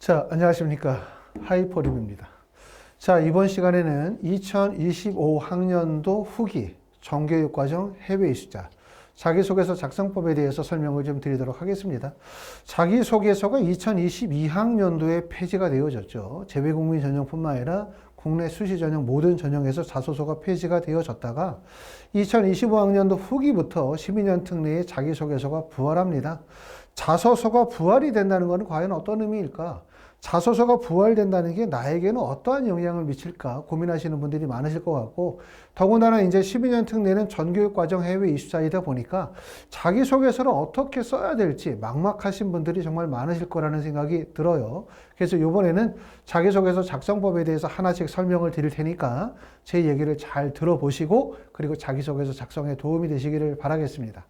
자, 안녕하십니까. 하이퍼림입니다. 자, 이번 시간에는 2025학년도 후기 정교육과정 해외 이수자 자기소개서 작성법에 대해서 설명을 좀 드리도록 하겠습니다. 자기소개서가 2022학년도에 폐지가 되어졌죠. 재외국민 전형뿐만 아니라 국내 수시 전형 모든 전형에서 자소서가 폐지가 되어졌다가 2025학년도 후기부터 12년 특례에 자기소개서가 부활합니다. 자소서가 부활이 된다는 것은 과연 어떤 의미일까? 자소서가 부활된다는 게 나에게는 어떠한 영향을 미칠까 고민하시는 분들이 많으실 것 같고, 더군다나 이제 12년 특례는 전교육과정 해외 이수자이다 보니까 자기소개서를 어떻게 써야 될지 막막하신 분들이 정말 많으실 거라는 생각이 들어요. 그래서 이번에는 자기소개서 작성법에 대해서 하나씩 설명을 드릴 테니까 제 얘기를 잘 들어보시고 그리고 자기소개서 작성에 도움이 되시기를 바라겠습니다.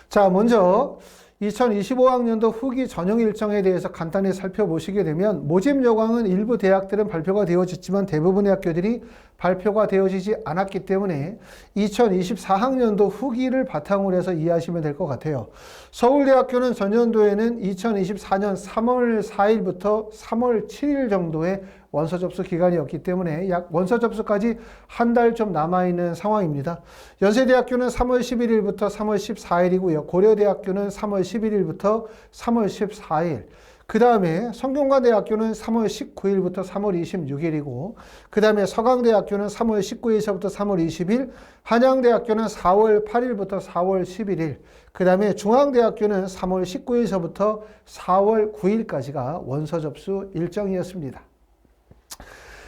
자, 먼저 2025학년도 후기 전형 일정에 대해서 간단히 살펴보시게 되면 모집 요강은 일부 대학들은 발표가 되어졌지만 대부분의 학교들이 발표가 되어지지 않았기 때문에 2024학년도 후기를 바탕으로 해서 이해하시면 될 것 같아요. 서울대학교는 전년도에는 2024년 3월 4일부터 3월 7일 정도의 원서 접수 기간이었기 때문에 약 원서 접수까지 한 달 좀 남아있는 상황입니다. 연세대학교는 3월 11일부터 3월 14일이고요. 고려대학교는 3월 11일부터 3월 14일. 그 다음에 성균관대학교는 3월 19일부터 3월 26일이고, 그 다음에 서강대학교는 3월 19일서부터 3월 20일, 한양대학교는 4월 8일부터 4월 11일, 그 다음에 중앙대학교는 3월 19일서부터 4월 9일까지가 원서 접수 일정이었습니다.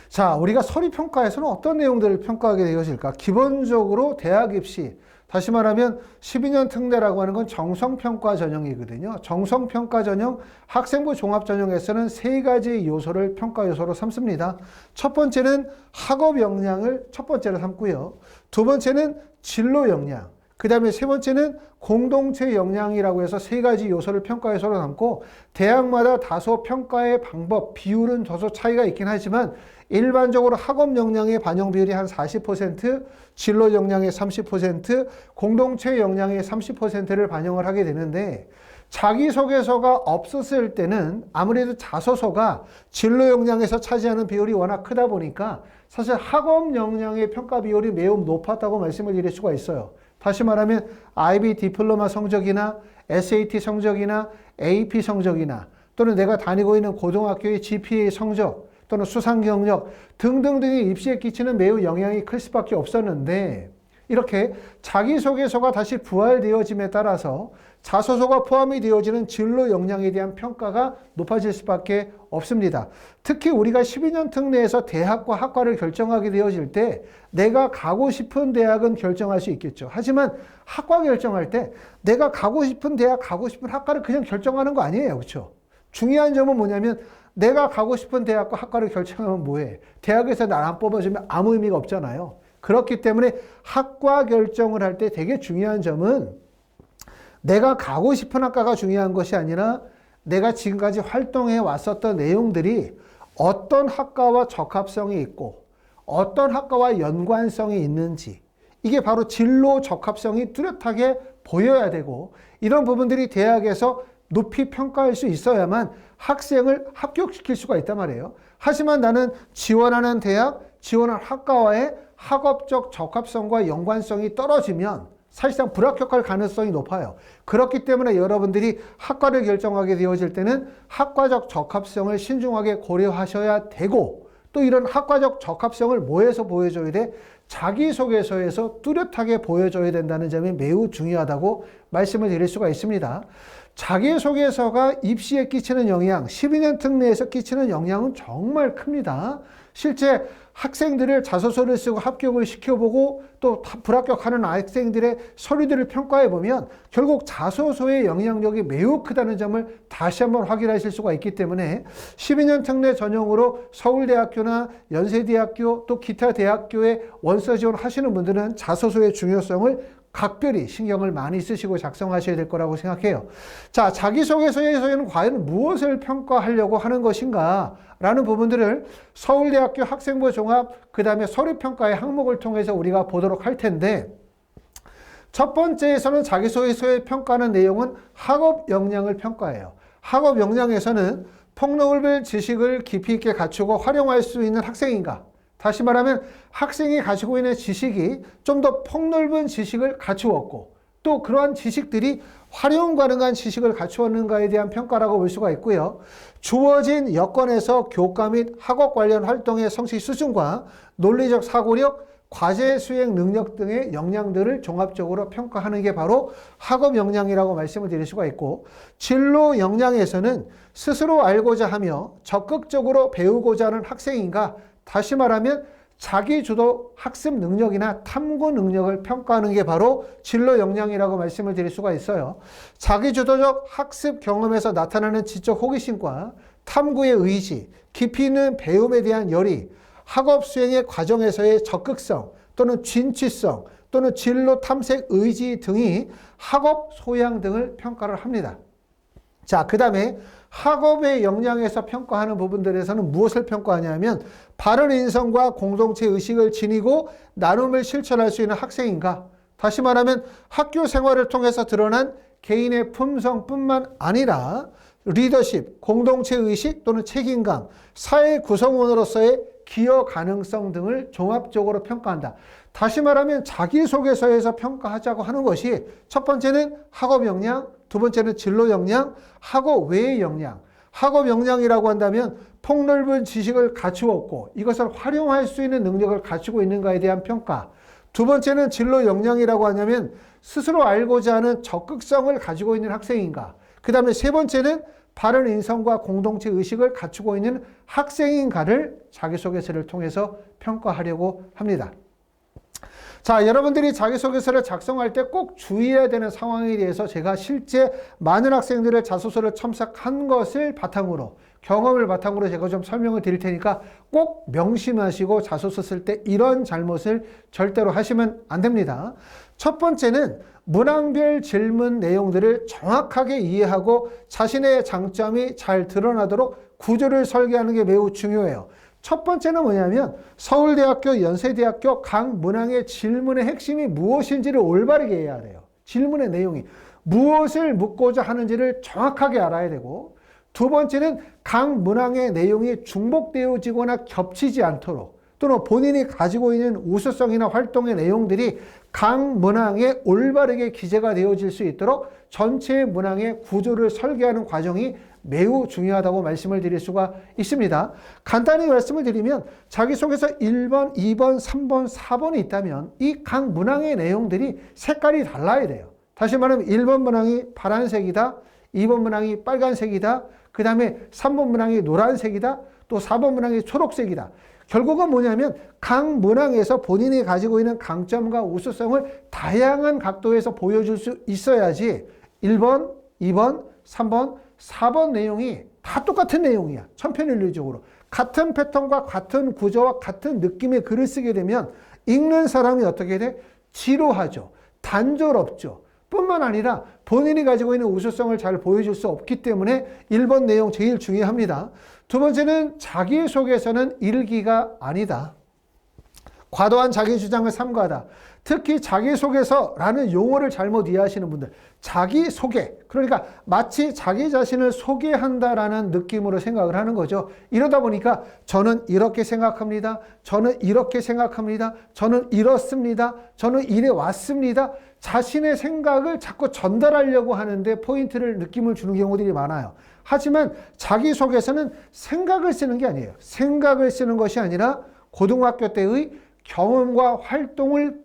자, 우리가 서류평가에서는 어떤 내용들을 평가하게 되어질까? 기본적으로 대학 입시, 다시 말하면 12년 특례라고 하는 건 정성평가 전형이거든요. 정성평가 전형, 학생부 종합전형에서는 세 가지 요소를 평가 요소로 삼습니다. 첫 번째는 학업 역량을 첫 번째로 삼고요. 두 번째는 진로 역량, 그 다음에 세 번째는 공동체 역량이라고 해서 세 가지 요소를 평가 요소로 삼고, 대학마다 다소 평가의 방법, 비율은 다소 차이가 있긴 하지만 일반적으로 학업 역량의 반영 비율이 한 40%, 진로 역량의 30%, 공동체 역량의 30%를 반영을 하게 되는데, 자기소개서가 없었을 때는 아무래도 자소서가 진로 역량에서 차지하는 비율이 워낙 크다 보니까 사실 학업 역량의 평가 비율이 매우 높았다고 말씀을 드릴 수가 있어요. 다시 말하면 IB 디플로마 성적이나 SAT 성적이나 AP 성적이나 또는 내가 다니고 있는 고등학교의 GPA 성적 또는 수상 경력 등등등이 입시에 끼치는 매우 영향이 클 수밖에 없었는데, 이렇게 자기소개서가 다시 부활되어짐에 따라서 자소서가 포함이 되어지는 진로 역량에 대한 평가가 높아질 수밖에 없습니다. 특히 우리가 12년 특례에서 대학과 학과를 결정하게 되어질 때 내가 가고 싶은 대학은 결정할 수 있겠죠. 하지만 학과 결정할 때 내가 가고 싶은 대학, 가고 싶은 학과를 그냥 결정하는 거 아니에요. 그렇죠? 중요한 점은 뭐냐면 내가 가고 싶은 대학과 학과를 결정하면 뭐해? 대학에서 날 안 뽑아주면 아무 의미가 없잖아요. 그렇기 때문에 학과 결정을 할 때 되게 중요한 점은 내가 가고 싶은 학과가 중요한 것이 아니라 내가 지금까지 활동해 왔었던 내용들이 어떤 학과와 적합성이 있고 어떤 학과와 연관성이 있는지, 이게 바로 진로 적합성이 뚜렷하게 보여야 되고, 이런 부분들이 대학에서 높이 평가할 수 있어야만 학생을 합격시킬 수가 있단 말이에요. 하지만 나는 지원하는 대학, 지원할 학과와의 학업적 적합성과 연관성이 떨어지면 사실상 불합격할 가능성이 높아요. 그렇기 때문에 여러분들이 학과를 결정하게 되어질 때는 학과적 적합성을 신중하게 고려하셔야 되고, 또 이런 학과적 적합성을 뭐에서 보여줘야 돼? 자기소개서에서 뚜렷하게 보여줘야 된다는 점이 매우 중요하다고 말씀을 드릴 수가 있습니다. 자기소개서가 입시에 끼치는 영향, 12년 특례에서 끼치는 영향은 정말 큽니다. 실제 학생들을 자소서를 쓰고 합격을 시켜보고 또 불합격하는 학생들의 서류들을 평가해보면 결국 자소서의 영향력이 매우 크다는 점을 다시 한번 확인하실 수가 있기 때문에 12년 특례 전형으로 서울대학교나 연세대학교 또 기타 대학교에 원서 지원하시는 분들은 자소서의 중요성을 각별히 신경을 많이 쓰시고 작성하셔야 될 거라고 생각해요. 자, 자기소개서에서는 과연 무엇을 평가하려고 하는 것인가 라는 부분들을 서울대학교 학생부 종합, 그 다음에 서류평가의 항목을 통해서 우리가 보도록 할 텐데, 첫 번째에서는 자기소개서에 평가하는 내용은 학업 역량을 평가해요. 학업 역량에서는 폭넓은 지식을 깊이 있게 갖추고 활용할 수 있는 학생인가? 다시 말하면 학생이 가지고 있는 지식이 좀 더 폭넓은 지식을 갖추었고 또 그러한 지식들이 활용 가능한 지식을 갖추었는가에 대한 평가라고 볼 수가 있고요. 주어진 여건에서 교과 및 학업 관련 활동의 성취 수준과 논리적 사고력, 과제 수행 능력 등의 역량들을 종합적으로 평가하는 게 바로 학업 역량이라고 말씀을 드릴 수가 있고, 진로 역량에서는 스스로 알고자 하며 적극적으로 배우고자 하는 학생인가, 다시 말하면 자기주도 학습 능력이나 탐구 능력을 평가하는 게 바로 진로 역량이라고 말씀을 드릴 수가 있어요. 자기주도적 학습 경험에서 나타나는 지적 호기심과 탐구의 의지, 깊이 있는 배움에 대한 열의, 학업 수행의 과정에서의 적극성 또는 진취성 또는 진로 탐색 의지 등이 학업 소양 등을 평가를 합니다. 자, 그 다음에 학업의 역량에서 평가하는 부분들에서는 무엇을 평가하냐면 바른 인성과 공동체 의식을 지니고 나눔을 실천할 수 있는 학생인가? 다시 말하면 학교 생활을 통해서 드러난 개인의 품성뿐만 아니라 리더십, 공동체 의식 또는 책임감, 사회 구성원으로서의 기여 가능성 등을 종합적으로 평가한다. 다시 말하면 자기소개서에서 평가하자고 하는 것이 첫 번째는 학업 역량, 두 번째는 진로 역량, 학업 외의 역량. 학업 역량이라고 한다면 폭넓은 지식을 갖추었고 이것을 활용할 수 있는 능력을 갖추고 있는가에 대한 평가. 두 번째는 진로 역량이라고 하냐면 스스로 알고자 하는 적극성을 가지고 있는 학생인가. 그 다음에 세 번째는 바른 인성과 공동체 의식을 갖추고 있는 학생인가를 자기소개서를 통해서 평가하려고 합니다. 자, 여러분들이 자기소개서를 작성할 때 꼭 주의해야 되는 상황에 대해서 제가 실제 많은 학생들의 자소서를 첨삭한 것을 바탕으로, 경험을 바탕으로 제가 좀 설명을 드릴 테니까 꼭 명심하시고 자소서 쓸 때 이런 잘못을 절대로 하시면 안 됩니다. 첫 번째는 문항별 질문 내용들을 정확하게 이해하고 자신의 장점이 잘 드러나도록 구조를 설계하는 게 매우 중요해요. 첫 번째는 뭐냐면 서울대학교, 연세대학교 각 문항의 질문의 핵심이 무엇인지를 올바르게 해야 돼요. 질문의 내용이 무엇을 묻고자 하는지를 정확하게 알아야 되고, 두 번째는 각 문항의 내용이 중복되어지거나 겹치지 않도록 또는 본인이 가지고 있는 우수성이나 활동의 내용들이 각 문항에 올바르게 기재가 되어질 수 있도록 전체 문항의 구조를 설계하는 과정이 매우 중요하다고 말씀을 드릴 수가 있습니다. 간단히 말씀을 드리면 자기소개서 1번, 2번, 3번, 4번이 있다면 이 각 문항의 내용들이 색깔이 달라야 돼요. 다시 말하면 1번 문항이 파란색이다, 2번 문항이 빨간색이다, 그 다음에 3번 문항이 노란색이다, 또 4번 문항이 초록색이다. 결국은 뭐냐면 각 문항에서 본인이 가지고 있는 강점과 우수성을 다양한 각도에서 보여줄 수 있어야지 1번, 2번, 3번, 4번 내용이 다 똑같은 내용이야. 천편일률적으로. 같은 패턴과 같은 구조와 같은 느낌의 글을 쓰게 되면 읽는 사람이 어떻게 돼? 지루하죠. 단조롭죠. 뿐만 아니라 본인이 가지고 있는 우수성을 잘 보여줄 수 없기 때문에 1번 내용 제일 중요합니다. 두 번째는 자기소개서는 일기가 아니다. 과도한 자기 주장을 삼가하다. 특히 자기소개서라는 용어를 잘못 이해하시는 분들, 자기소개, 그러니까 마치 자기 자신을 소개한다라는 느낌으로 생각을 하는 거죠. 이러다 보니까 저는 이렇게 생각합니다. 저는 이렇게 생각합니다. 저는 이렇습니다. 저는 이래 왔습니다. 자신의 생각을 자꾸 전달하려고 하는데 포인트를, 느낌을 주는 경우들이 많아요. 하지만 자기소개서는 생각을 쓰는 게 아니에요. 생각을 쓰는 것이 아니라 고등학교 때의 경험과 활동을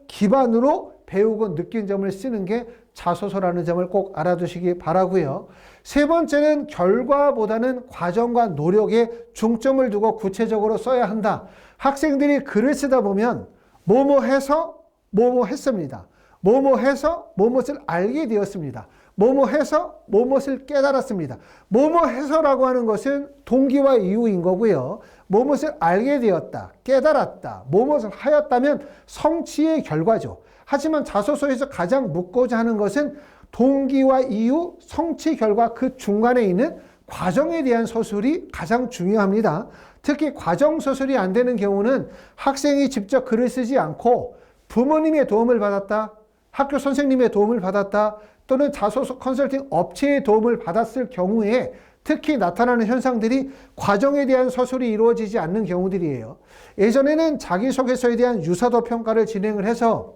기반으로 배우고 느낀 점을 쓰는 게 자소서라는 점을 꼭 알아두시기 바라고요. 세 번째는 결과보다는 과정과 노력에 중점을 두고 구체적으로 써야 한다. 학생들이 글을 쓰다 보면 뭐뭐 해서 뭐뭐 했습니다. 뭐뭐 해서 뭐뭇을 알게 되었습니다. 뭐뭐 해서 뭐뭇을 깨달았습니다. 뭐뭐 해서라고 하는 것은 동기와 이유인 거고요. 뭐뭇을 알게 되었다, 깨달았다, 뭐뭇을 하였다면 성취의 결과죠. 하지만 자소서에서 가장 묻고자 하는 것은 동기와 이유, 성취 결과 그 중간에 있는 과정에 대한 서술이 가장 중요합니다. 특히 과정 서술이 안 되는 경우는 학생이 직접 글을 쓰지 않고 부모님의 도움을 받았다, 학교 선생님의 도움을 받았다, 또는 자소서 컨설팅 업체의 도움을 받았을 경우에 특히 나타나는 현상들이 과정에 대한 서술이 이루어지지 않는 경우들이에요. 예전에는 자기소개서에 대한 유사도 평가를 진행을 해서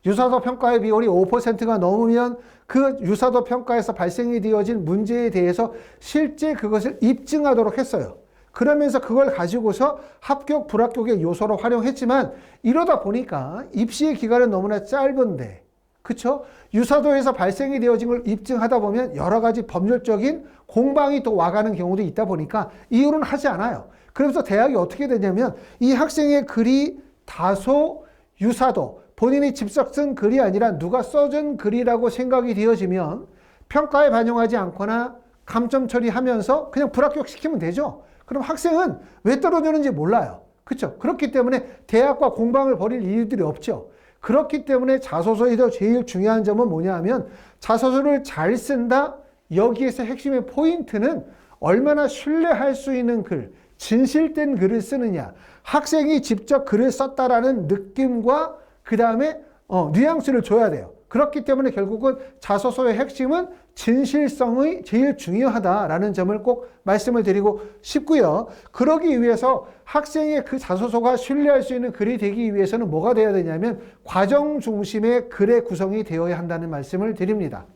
유사도 평가의 비율이 5%가 넘으면 그 유사도 평가에서 발생이 되어진 문제에 대해서 실제 그것을 입증하도록 했어요. 그러면서 그걸 가지고서 합격, 불합격의 요소로 활용했지만 이러다 보니까 입시의 기간은 너무나 짧은데, 그쵸? 유사도에서 발생이 되어진 걸 입증하다 보면 여러 가지 법률적인 공방이 또 와가는 경우도 있다 보니까 이유는 하지 않아요. 그러면서 대학이 어떻게 되냐면 이 학생의 글이 다소 유사도, 본인이 직접 쓴 글이 아니라 누가 써준 글이라고 생각이 되어지면 평가에 반영하지 않거나 감점 처리하면서 그냥 불합격시키면 되죠. 그럼 학생은 왜 떨어지는지 몰라요. 그렇죠? 그렇기 때문에 대학과 공방을 벌일 이유들이 없죠. 그렇기 때문에 자소서에서 제일 중요한 점은 뭐냐 하면 자소서를 잘 쓴다. 여기에서 핵심의 포인트는 얼마나 신뢰할 수 있는 글, 진실된 글을 쓰느냐. 학생이 직접 글을 썼다라는 느낌과 그 다음에 뉘앙스를 줘야 돼요. 그렇기 때문에 결국은 자소서의 핵심은 진실성이 제일 중요하다라는 점을 꼭 말씀을 드리고 싶고요. 그러기 위해서 학생의 그 자소서가 신뢰할 수 있는 글이 되기 위해서는 뭐가 되어야 되냐면 과정 중심의 글의 구성이 되어야 한다는 말씀을 드립니다.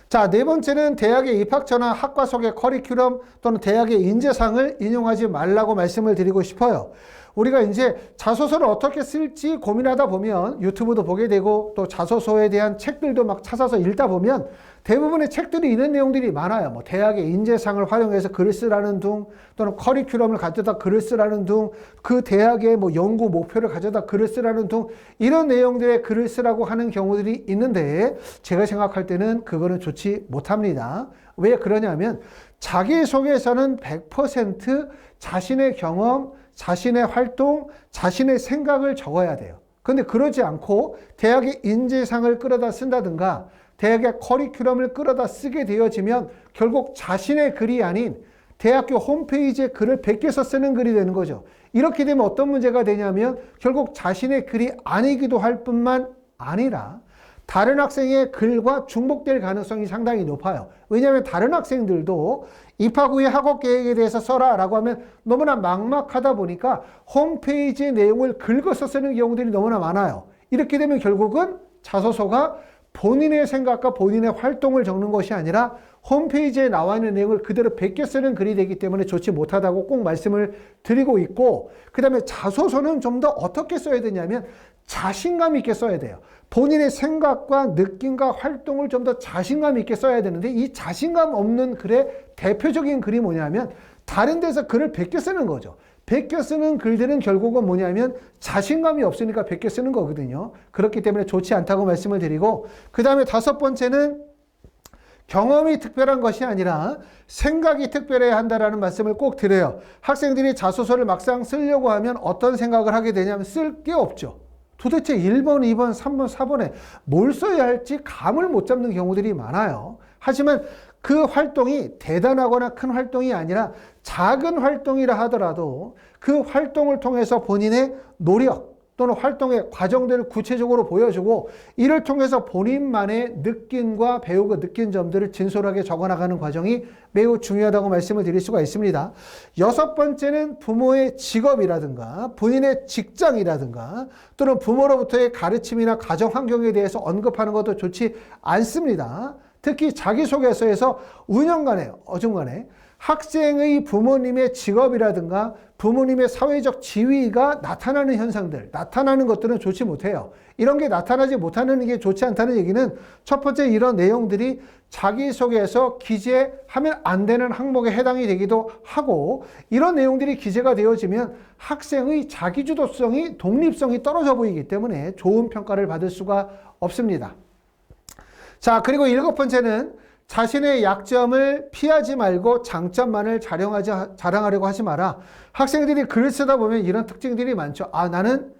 자, 네 번째는 대학의 입학 전화 학과 속의 커리큘럼 또는 대학의 인재상을 인용하지 말라고 말씀을 드리고 싶어요. 우리가 이제 자소서를 어떻게 쓸지 고민하다 보면 유튜브도 보게 되고 또 자소서에 대한 책들도 막 찾아서 읽다 보면 대부분의 책들이 있는 내용들이 많아요. 뭐 대학의 인재상을 활용해서 글을 쓰라는 둥 또는 커리큘럼을 가져다 글을 쓰라는 둥 그 대학의 뭐 연구 목표를 가져다 글을 쓰라는 둥 이런 내용들의 글을 쓰라고 하는 경우들이 있는데 제가 생각할 때는 그거는 좋지 못합니다. 왜 그러냐면 자기소개서는 100% 자신의 경험, 자신의 활동, 자신의 생각을 적어야 돼요. 그런데 그러지 않고 대학의 인재상을 끌어다 쓴다든가 대학의 커리큘럼을 끌어다 쓰게 되어지면 결국 자신의 글이 아닌 대학교 홈페이지에 글을 베껴서 쓰는 글이 되는 거죠. 이렇게 되면 어떤 문제가 되냐면 결국 자신의 글이 아니기도 할 뿐만 아니라 다른 학생의 글과 중복될 가능성이 상당히 높아요. 왜냐하면 다른 학생들도 입학 후에 학업 계획에 대해서 써라 라고 하면 너무나 막막하다 보니까 홈페이지의 내용을 긁어서 쓰는 경우들이 너무나 많아요. 이렇게 되면 결국은 자소서가 본인의 생각과 본인의 활동을 적는 것이 아니라 홈페이지에 나와 있는 내용을 그대로 베껴 쓰는 글이 되기 때문에 좋지 못하다고 꼭 말씀을 드리고 있고, 그 다음에 자소서는 좀 더 어떻게 써야 되냐면 자신감 있게 써야 돼요. 본인의 생각과 느낌과 활동을 좀 더 자신감 있게 써야 되는데 이 자신감 없는 글의 대표적인 글이 뭐냐면 다른 데서 글을 베껴 쓰는 거죠. 베껴 쓰는 글들은 결국은 뭐냐면 자신감이 없으니까 베껴 쓰는 거거든요. 그렇기 때문에 좋지 않다고 말씀을 드리고, 그 다음에 다섯 번째는 경험이 특별한 것이 아니라 생각이 특별해야 한다라는 말씀을 꼭 드려요. 학생들이 자소서를 막상 쓰려고 하면 어떤 생각을 하게 되냐면 쓸 게 없죠. 도대체 1번, 2번, 3번, 4번에 뭘 써야 할지 감을 못 잡는 경우들이 많아요. 하지만 그 활동이 대단하거나 큰 활동이 아니라 작은 활동이라 하더라도 그 활동을 통해서 본인의 노력 또는 활동의 과정들을 구체적으로 보여주고 이를 통해서 본인만의 느낌과 배우고 느낀 점들을 진솔하게 적어나가는 과정이 매우 중요하다고 말씀을 드릴 수가 있습니다. 여섯 번째는 부모의 직업이라든가 본인의 직장이라든가 또는 부모로부터의 가르침이나 가정 환경에 대해서 언급하는 것도 좋지 않습니다. 특히 자기소개서에서 운영간에 어중간에 학생의 부모님의 직업이라든가 부모님의 사회적 지위가 나타나는 현상들, 나타나는 것들은 좋지 못해요. 이런 게 나타나지 못하는 게 좋지 않다는 얘기는 첫 번째 이런 내용들이 자기소개서 기재하면 안 되는 항목에 해당이 되기도 하고 이런 내용들이 기재가 되어지면 학생의 자기주도성이 독립성이 떨어져 보이기 때문에 좋은 평가를 받을 수가 없습니다. 자, 그리고 일곱 번째는 자신의 약점을 피하지 말고 장점만을 자랑하려고 하지 마라. 학생들이 글을 쓰다 보면 이런 특징들이 많죠. 아, 나는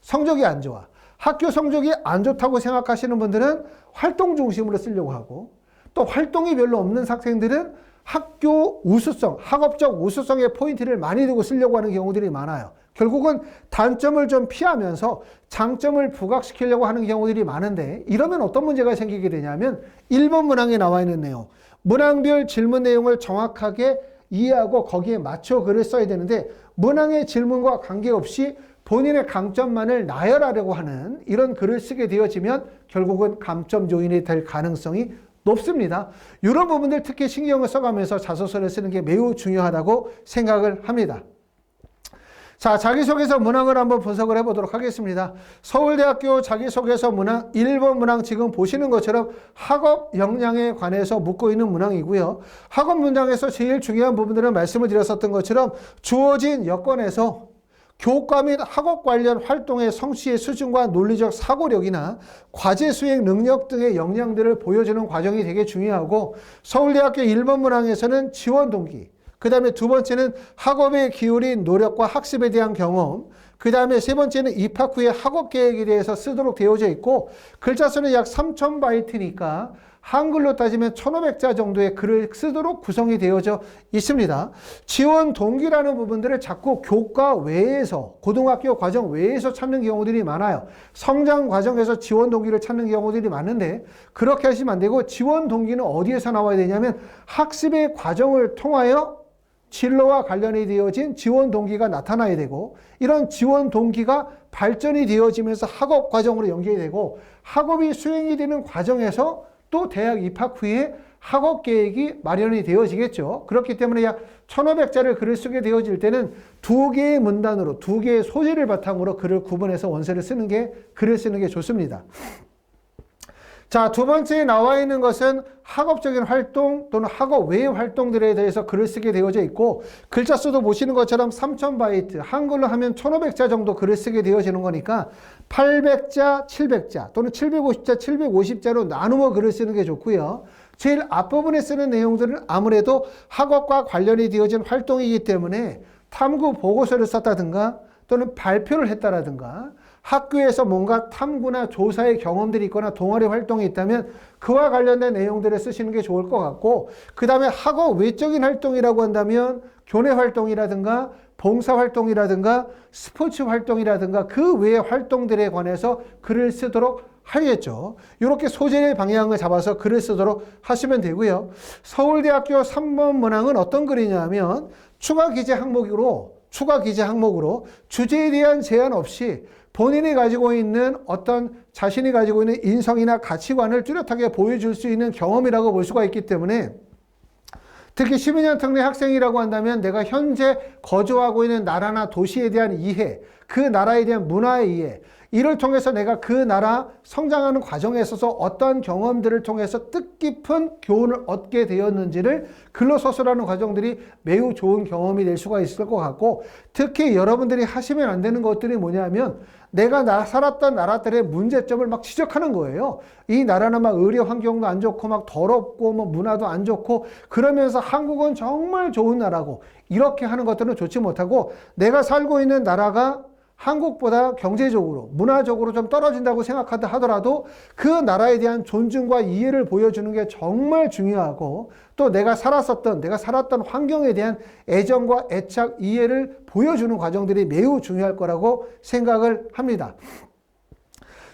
성적이 안 좋아. 학교 성적이 안 좋다고 생각하시는 분들은 활동 중심으로 쓰려고 하고 또 활동이 별로 없는 학생들은 학교 우수성, 학업적 우수성에 포인트를 많이 두고 쓰려고 하는 경우들이 많아요. 결국은 단점을 좀 피하면서 장점을 부각시키려고 하는 경우들이 많은데, 이러면 어떤 문제가 생기게 되냐면 1번 문항에 나와 있는 내용, 문항별 질문 내용을 정확하게 이해하고 거기에 맞춰 글을 써야 되는데, 문항의 질문과 관계없이 본인의 강점만을 나열하려고 하는 이런 글을 쓰게 되어지면 결국은 감점 요인이 될 가능성이 높습니다. 이런 부분들 특히 신경을 써가면서 자소서를 쓰는 게 매우 중요하다고 생각을 합니다. 자, 자기소개서 문항을 한번 분석을 해보도록 하겠습니다. 서울대학교 자기소개서 문항 1번 문항 지금 보시는 것처럼 학업 역량에 관해서 묻고 있는 문항이고요. 학업 문장에서 제일 중요한 부분들은 말씀을 드렸었던 것처럼 주어진 여건에서 교과 및 학업 관련 활동의 성취의 수준과 논리적 사고력이나 과제 수행 능력 등의 역량들을 보여주는 과정이 되게 중요하고, 서울대학교 1번 문항에서는 지원 동기, 그 다음에 두 번째는 학업에 기울인 노력과 학습에 대한 경험, 그 다음에 세 번째는 입학 후에 학업 계획에 대해서 쓰도록 되어져 있고, 글자 수는 약 3000바이트니까 한글로 따지면 1500자 정도의 글을 쓰도록 구성이 되어져 있습니다. 지원 동기라는 부분들을 자꾸 교과 외에서, 고등학교 과정 외에서 찾는 경우들이 많아요. 성장 과정에서 지원 동기를 찾는 경우들이 많은데, 그렇게 하시면 안 되고, 지원 동기는 어디에서 나와야 되냐면 학습의 과정을 통하여 진로와 관련이 되어진 지원 동기가 나타나야 되고, 이런 지원 동기가 발전이 되어지면서 학업 과정으로 연결이 되고, 학업이 수행이 되는 과정에서 또 대학 입학 후에 학업 계획이 마련이 되어지겠죠. 그렇기 때문에 약 1500자를 글을 쓰게 되어질 때는 두 개의 문단으로, 두 개의 소재를 바탕으로 글을 구분해서 원서를 쓰는 게, 글을 쓰는 게 좋습니다. 자, 두 번째에 나와 있는 것은 학업적인 활동 또는 학업 외의 활동들에 대해서 글을 쓰게 되어져 있고, 글자 수도 보시는 것처럼 3000바이트, 한글로 하면 1500자 정도 글을 쓰게 되어지는 거니까 800자, 700자 또는 750자, 750자로 나누어 글을 쓰는 게 좋고요. 제일 앞부분에 쓰는 내용들은 아무래도 학업과 관련이 되어진 활동이기 때문에 탐구 보고서를 썼다든가 또는 발표를 했다라든가, 학교에서 뭔가 탐구나 조사의 경험들이 있거나 동아리 활동이 있다면 그와 관련된 내용들을 쓰시는 게 좋을 것 같고, 그 다음에 학업 외적인 활동이라고 한다면 교내 활동이라든가 봉사 활동이라든가 스포츠 활동이라든가 그 외의 활동들에 관해서 글을 쓰도록 하겠죠. 이렇게 소재의 방향을 잡아서 글을 쓰도록 하시면 되고요. 서울대학교 3번 문항은 어떤 글이냐면 추가 기재 항목으로 주제에 대한 제한 없이 본인이 가지고 있는 어떤 자신이 가지고 있는 인성이나 가치관을 뚜렷하게 보여줄 수 있는 경험이라고 볼 수가 있기 때문에, 특히 12년 특례 학생이라고 한다면 내가 현재 거주하고 있는 나라나 도시에 대한 이해, 그 나라에 대한 문화의 이해, 이를 통해서 내가 그 나라 성장하는 과정에 있어서 어떠한 경험들을 통해서 뜻깊은 교훈을 얻게 되었는지를 글로 서술하는 과정들이 매우 좋은 경험이 될 수가 있을 것 같고, 특히 여러분들이 하시면 안 되는 것들이 뭐냐면 내가 살았던 나라들의 문제점을 막 지적하는 거예요. 이 나라는 막 의료 환경도 안 좋고 막 더럽고 뭐 문화도 안 좋고 그러면서 한국은 정말 좋은 나라고, 이렇게 하는 것들은 좋지 못하고, 내가 살고 있는 나라가 한국보다 경제적으로, 문화적으로 좀 떨어진다고 생각한다 하더라도 그 나라에 대한 존중과 이해를 보여주는 게 정말 중요하고, 또 내가 살았던 환경에 대한 애정과 애착, 이해를 보여주는 과정들이 매우 중요할 거라고 생각을 합니다.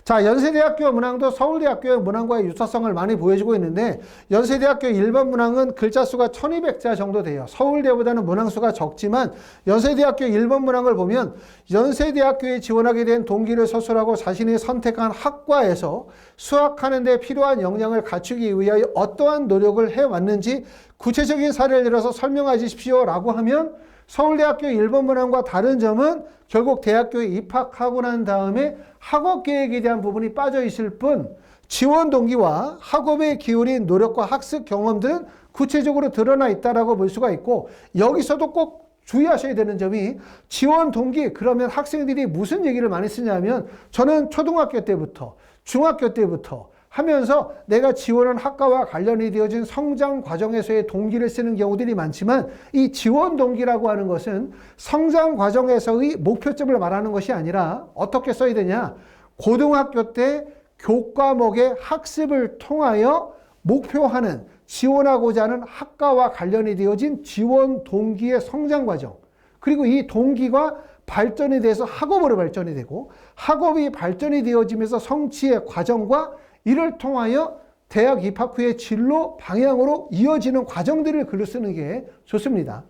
자, 연세대학교 문항도 서울대학교의 문항과의 유사성을 많이 보여주고 있는데, 연세대학교 1번 문항은 글자 수가 1200자 정도 돼요. 서울대보다는 문항 수가 적지만 연세대학교 1번 문항을 보면 연세대학교에 지원하게 된 동기를 서술하고 자신이 선택한 학과에서 수학하는 데 필요한 역량을 갖추기 위하여 어떠한 노력을 해왔는지 구체적인 사례를 들어서 설명해 주십시오 라고 하면, 서울대학교 1번 문항과 다른 점은 결국 대학교에 입학하고 난 다음에 학업 계획에 대한 부분이 빠져 있을 뿐, 지원 동기와 학업에 기울인 노력과 학습 경험들은 구체적으로 드러나 있다라고 볼 수가 있고, 여기서도 꼭 주의하셔야 되는 점이 지원 동기, 그러면 학생들이 무슨 얘기를 많이 쓰냐면 저는 초등학교 때부터 중학교 때부터 하면서 내가 지원한 학과와 관련이 되어진 성장 과정에서의 동기를 쓰는 경우들이 많지만, 이 지원 동기라고 하는 것은 성장 과정에서의 목표점을 말하는 것이 아니라 어떻게 써야 되냐, 고등학교 때 교과목의 학습을 통하여 목표하는, 지원하고자 하는 학과와 관련이 되어진 지원 동기의 성장 과정, 그리고 이 동기가 발전이 돼서 학업으로 발전이 되고 학업이 발전이 되어지면서 성취의 과정과 이를 통하여 대학 입학 후의 진로 방향으로 이어지는 과정들을 글로 쓰는 게 좋습니다.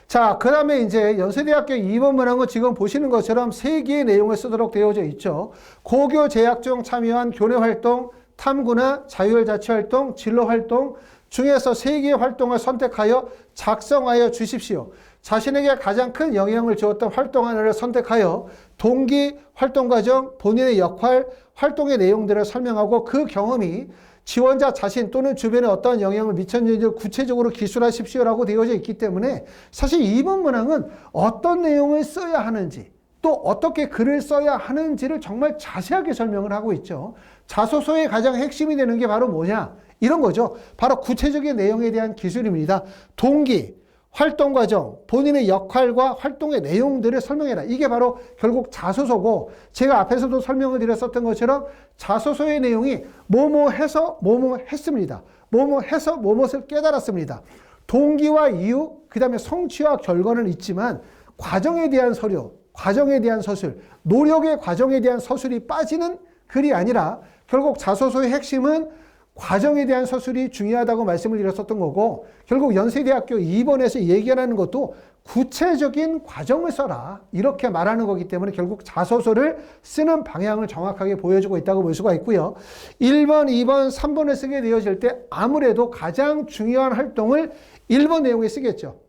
자, 그 다음에 이제 연세대학교 2번 문항은 지금 보시는 것처럼 3개의 내용을 쓰도록 되어져 있죠. 고교 재학 중 참여한 교내 활동, 탐구나 자율자치활동, 진로활동 중에서 3개의 활동을 선택하여 작성하여 주십시오. 자신에게 가장 큰 영향을 주었던 활동 하나를 선택하여 동기, 활동과정, 본인의 역할, 활동의 내용들을 설명하고 그 경험이 지원자 자신 또는 주변에 어떠한 영향을 미쳤는지 구체적으로 기술하십시오라고 되어져 있기 때문에 사실 이번 문항은 어떤 내용을 써야 하는지 또 어떻게 글을 써야 하는지를 정말 자세하게 설명을 하고 있죠. 자소서의 가장 핵심이 되는 게 바로 뭐냐? 이런 거죠. 바로 구체적인 내용에 대한 기술입니다. 동기, 활동 과정, 본인의 역할과 활동의 내용들을 설명해라. 이게 바로 결국 자소서고 제가 앞에서도 설명을 드렸었던 것처럼 자소서의 내용이 뭐뭐 해서 뭐뭐 했습니다. 뭐뭐 해서 뭐뭇을 깨달았습니다. 동기와 이유, 그 다음에 성취와 결과는 있지만 과정에 대한 서류, 과정에 대한 서술, 노력의 과정에 대한 서술이 빠지는 글이 아니라 결국 자소서의 핵심은 과정에 대한 서술이 중요하다고 말씀을 드렸었던 거고 결국 연세대학교 2번에서 얘기하는 것도 구체적인 과정을 써라 이렇게 말하는 거기 때문에 결국 자소서를 쓰는 방향을 정확하게 보여주고 있다고 볼 수가 있고요. 1번, 2번, 3번을 쓰게 되어질 때 아무래도 가장 중요한 활동을 1번 내용에 쓰겠죠.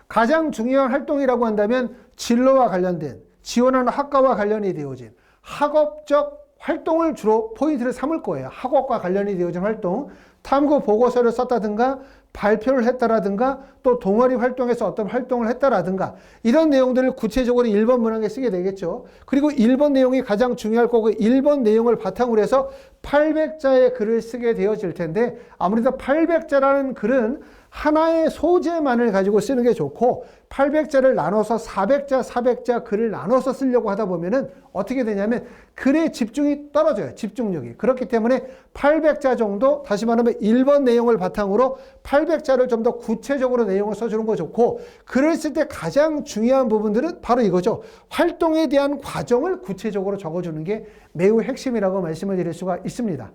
가장 중요한 활동이라고 한다면 진로와 관련된 지원하는 학과와 관련이 되어진 학업적 활동을 주로 포인트를 삼을 거예요. 학업과 관련이 되어진 활동, 탐구 보고서를 썼다든가 발표를 했다라든가 또 동아리 활동에서 어떤 활동을 했다라든가 이런 내용들을 구체적으로 1번 문항에 쓰게 되겠죠. 그리고 1번 내용이 가장 중요할 거고 1번 내용을 바탕으로 해서 800자의 글을 쓰게 되어질 텐데 아무래도 800자라는 글은 하나의 소재만을 가지고 쓰는 게 좋고 800자를 나눠서 400자, 400자 글을 나눠서 쓰려고 하다 보면은 어떻게 되냐면 글의 집중이 떨어져요. 집중력이. 그렇기 때문에 800자 정도 다시 말하면 1번 내용을 바탕으로 800자를 좀 더 구체적으로 내용을 써주는 거 좋고 글을 쓸 때 가장 중요한 부분들은 바로 이거죠. 활동에 대한 과정을 구체적으로 적어주는 게 매우 핵심이라고 말씀을 드릴 수가 있습니다.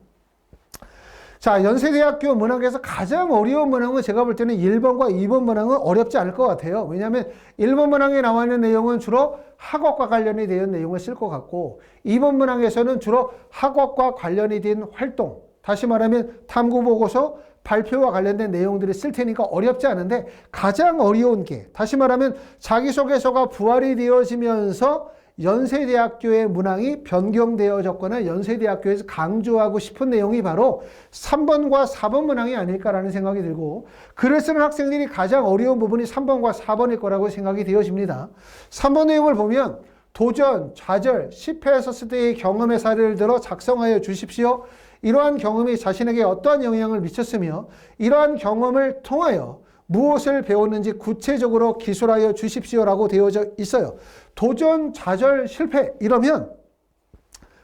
자, 연세대학교 문항에서 가장 어려운 문항은 제가 볼 때는 1번과 2번 문항은 어렵지 않을 것 같아요. 왜냐하면 1번 문항에 나와 있는 내용은 주로 학업과 관련이 된 내용을 쓸 것 같고 2번 문항에서는 주로 학업과 관련이 된 활동, 다시 말하면 탐구보고서, 발표와 관련된 내용들을 쓸 테니까 어렵지 않은데 가장 어려운 게 다시 말하면 자기소개서가 부활이 되어지면서 연세대학교의 문항이 변경되어졌거나 연세대학교에서 강조하고 싶은 내용이 바로 3번과 4번 문항이 아닐까라는 생각이 들고 글을 쓰는 학생들이 가장 어려운 부분이 3번과 4번일 거라고 생각이 되어집니다. 3번 내용을 보면 도전, 좌절, 실패했었을 때의 경험의 사례를 들어 작성하여 주십시오. 이러한 경험이 자신에게 어떠한 영향을 미쳤으며 이러한 경험을 통하여 무엇을 배웠는지 구체적으로 기술하여 주십시오라고 되어져 있어요. 도전, 좌절, 실패 이러면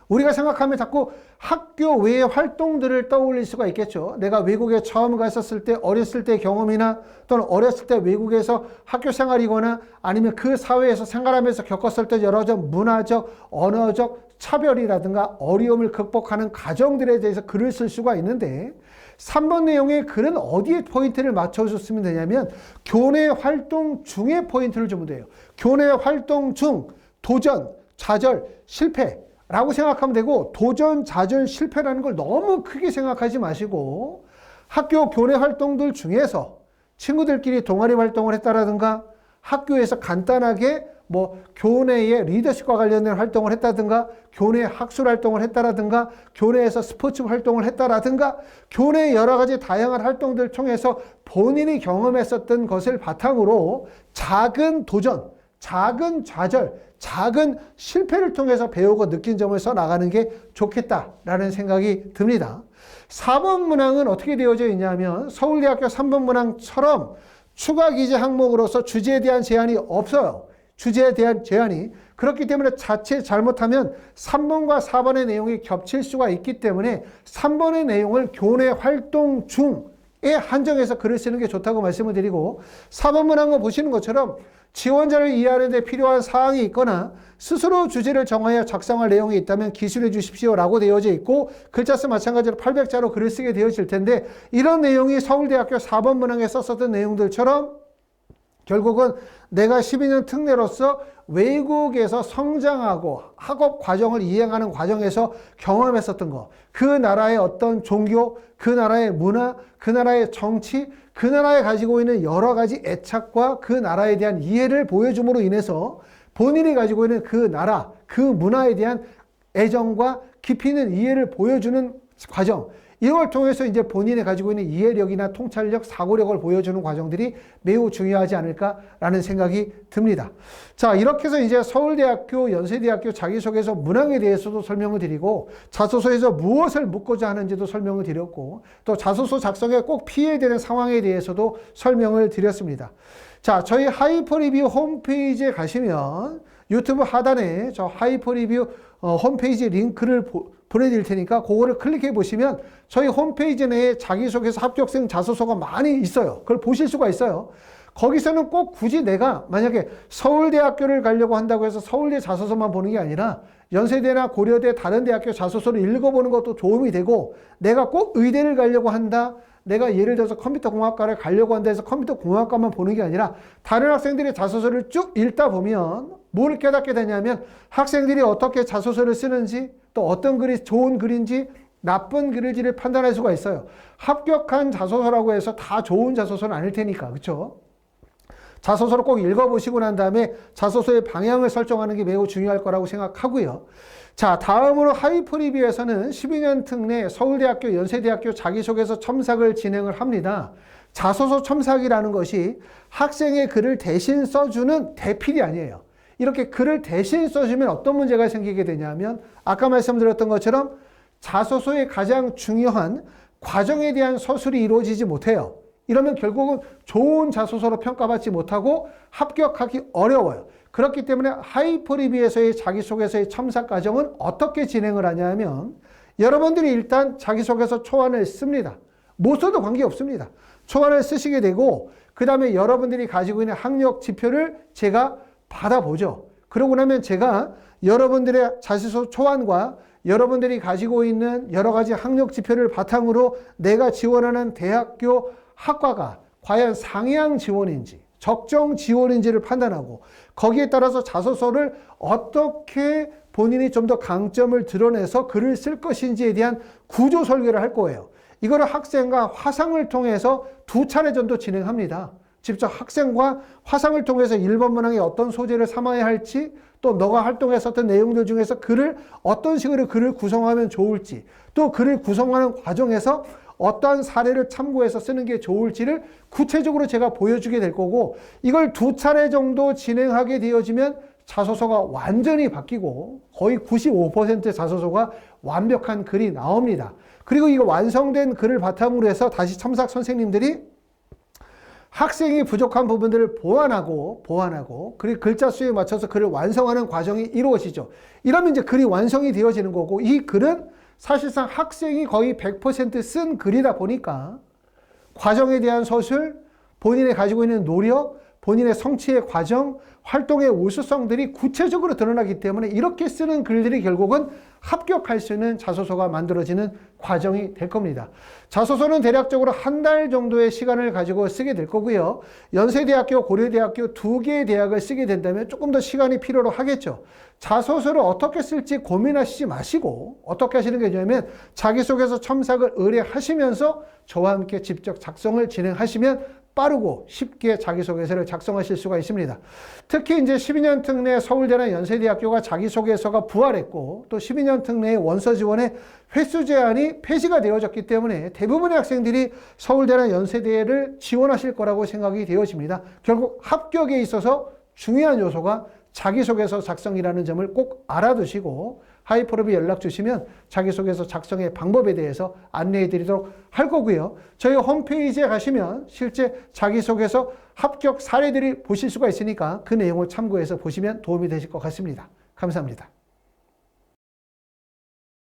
우리가 생각하면 자꾸 학교 외의 활동들을 떠올릴 수가 있겠죠. 내가 외국에 처음 갔었을 때 어렸을 때 경험이나 또는 어렸을 때 외국에서 학교 생활이거나 아니면 그 사회에서 생활하면서 겪었을 때 여러 가지 문화적, 언어적 차별이라든가 어려움을 극복하는 과정들에 대해서 글을 쓸 수가 있는데 3번 내용의 글은 어디에 포인트를 맞춰줬으면 되냐면 교내 활동 중에 포인트를 주면 돼요. 교내 활동 중 도전, 좌절, 실패라고 생각하면 되고 도전, 좌절, 실패라는 걸 너무 크게 생각하지 마시고 학교 교내 활동들 중에서 친구들끼리 동아리 활동을 했다라든가 학교에서 간단하게 교내의 리더십과 관련된 활동을 했다든가 교내 학술 활동을 했다라든가 교내에서 스포츠 활동을 했다라든가 교내의 여러 가지 다양한 활동들을 통해서 본인이 경험했었던 것을 바탕으로 작은 도전, 작은 좌절, 작은 실패를 통해서 배우고 느낀 점을 써나가는 게 좋겠다라는 생각이 듭니다. 4번 문항은 어떻게 되어져 있냐면 서울대학교 3번 문항처럼 추가 기재 항목으로서 주제에 대한 제한이 없어요. 주제에 대한 제한이. 그렇기 때문에 자칫 잘못하면 3번과 4번의 내용이 겹칠 수가 있기 때문에 3번의 내용을 교내 활동 중에 한정해서 글을 쓰는 게 좋다고 말씀을 드리고 4번 문항을 보시는 것처럼 지원자를 이해하는 데 필요한 사항이 있거나 스스로 주제를 정하여 작성할 내용이 있다면 기술해 주십시오라고 되어져 있고 글자 수 마찬가지로 800자로 글을 쓰게 되어질 텐데 이런 내용이 서울대학교 4번 문항에 썼었던 내용들처럼 결국은 내가 12년 특례로서 외국에서 성장하고 학업 과정을 이행하는 과정에서 경험했었던 거, 그 나라의 어떤 종교, 그 나라의 문화, 그 나라의 정치, 그 나라에 가지고 있는 여러 가지 애착과 그 나라에 대한 이해를 보여줌으로 인해서 본인이 가지고 있는 그 나라, 그 문화에 대한 애정과 깊이 있는 이해를 보여주는 과정, 이걸 통해서 이제 본인이 가지고 있는 이해력이나 통찰력, 사고력을 보여주는 과정들이 매우 중요하지 않을까라는 생각이 듭니다. 자, 이렇게 해서 이제 서울대학교, 연세대학교 자기소개서 문항에 대해서도 설명을 드리고 자소서에서 무엇을 묻고자 하는지도 설명을 드렸고 또 자소서 작성에 꼭 피해야 되는 상황에 대해서도 설명을 드렸습니다. 자, 저희 하이퍼리뷰 홈페이지에 가시면 유튜브 하단에 저 하이퍼리뷰 홈페이지 링크를 보내드릴 테니까 그거를 클릭해 보시면 저희 홈페이지 내에 자기소개서 합격생 자소서가 많이 있어요. 그걸 보실 수가 있어요. 거기서는 꼭 굳이 내가 만약에 서울대학교를 가려고 한다고 해서 서울대 자소서만 보는 게 아니라 연세대나 고려대 다른 대학교 자소서를 읽어보는 것도 도움이 되고 내가 꼭 의대를 가려고 한다. 내가 예를 들어서 컴퓨터공학과를 가려고 한다 해서 컴퓨터공학과만 보는 게 아니라 다른 학생들의 자소서를 쭉 읽다 보면 뭘 깨닫게 되냐면 학생들이 어떻게 자소서를 쓰는지 또 어떤 글이 좋은 글인지 나쁜 글인지를 판단할 수가 있어요. 합격한 자소서라고 해서 다 좋은 자소서는 아닐 테니까. 그렇죠? 자소서를 꼭 읽어보시고 난 다음에 자소서의 방향을 설정하는 게 매우 중요할 거라고 생각하고요. 자, 다음으로 하이프리뷰에서는 12년 특례 서울대학교, 연세대학교 자기소개서 첨삭을 진행을 합니다. 자소서 첨삭이라는 것이 학생의 글을 대신 써주는 대필이 아니에요. 이렇게 글을 대신 써주면 어떤 문제가 생기게 되냐면 아까 말씀드렸던 것처럼 자소서의 가장 중요한 과정에 대한 서술이 이루어지지 못해요. 이러면 결국은 좋은 자소서로 평가받지 못하고 합격하기 어려워요. 그렇기 때문에 하이퍼리뷰에서의 자기소개서의 첨삭 과정은 어떻게 진행을 하냐면 여러분들이 일단 자기소개서 초안을 씁니다. 못 써도 관계없습니다. 초안을 쓰시게 되고 그 다음에 여러분들이 가지고 있는 학력 지표를 제가 받아보죠. 그러고 나면 제가 여러분들의 자소서 초안과 여러분들이 가지고 있는 여러 가지 학력 지표를 바탕으로 내가 지원하는 대학교 학과가 과연 상향 지원인지 적정 지원인지를 판단하고 거기에 따라서 자소서를 어떻게 본인이 좀 더 강점을 드러내서 글을 쓸 것인지에 대한 구조 설계를 할 거예요. 이거를 학생과 화상을 통해서 2차례 정도 진행합니다. 직접 학생과 화상을 통해서 1번 문항에 어떤 소재를 삼아야 할지 또 너가 활동했었던 내용들 중에서 글을 어떤 식으로 글을 구성하면 좋을지 또 글을 구성하는 과정에서 어떠한 사례를 참고해서 쓰는 게 좋을지를 구체적으로 제가 보여주게 될 거고 이걸 2차례 정도 진행하게 되어지면 자소서가 완전히 바뀌고 거의 95%의 자소서가 완벽한 글이 나옵니다. 그리고 이거 완성된 글을 바탕으로 해서 다시 첨삭 선생님들이 학생이 부족한 부분들을 보완하고 그리고 글자 수에 맞춰서 글을 완성하는 과정이 이루어지죠. 이러면 이제 글이 완성이 되어지는 거고 이 글은 사실상 학생이 거의 100% 쓴 글이다 보니까 과정에 대한 서술, 본인이 가지고 있는 노력, 본인의 성취의 과정, 활동의 우수성들이 구체적으로 드러나기 때문에 이렇게 쓰는 글들이 결국은 합격할 수 있는 자소서가 만들어지는 과정이 될 겁니다. 자소서는 대략적으로 1달 정도의 시간을 가지고 쓰게 될 거고요. 연세대학교, 고려대학교 2개의 대학을 쓰게 된다면 조금 더 시간이 필요로 하겠죠. 자소서를 어떻게 쓸지 고민하시지 마시고 어떻게 하시는 게 좋냐면 자기소개서 첨삭을 의뢰하시면서 저와 함께 직접 작성을 진행하시면 빠르고 쉽게 자기소개서를 작성하실 수가 있습니다. 특히 이제 12년 특례 서울대나 연세대학교가 자기소개서가 부활했고 또 12년 특례의 원서 지원의 횟수 제한이 폐지가 되어졌기 때문에 대부분의 학생들이 서울대나 연세대를 지원하실 거라고 생각이 되어집니다. 결국 합격에 있어서 중요한 요소가 자기소개서 작성이라는 점을 꼭 알아두시고 하이퍼럽에 연락 주시면 자기소개서 작성의 방법에 대해서 안내해 드리도록 할 거고요. 저희 홈페이지에 가시면 실제 자기소개서 합격 사례들이 보실 수가 있으니까 그 내용을 참고해서 보시면 도움이 되실 것 같습니다. 감사합니다.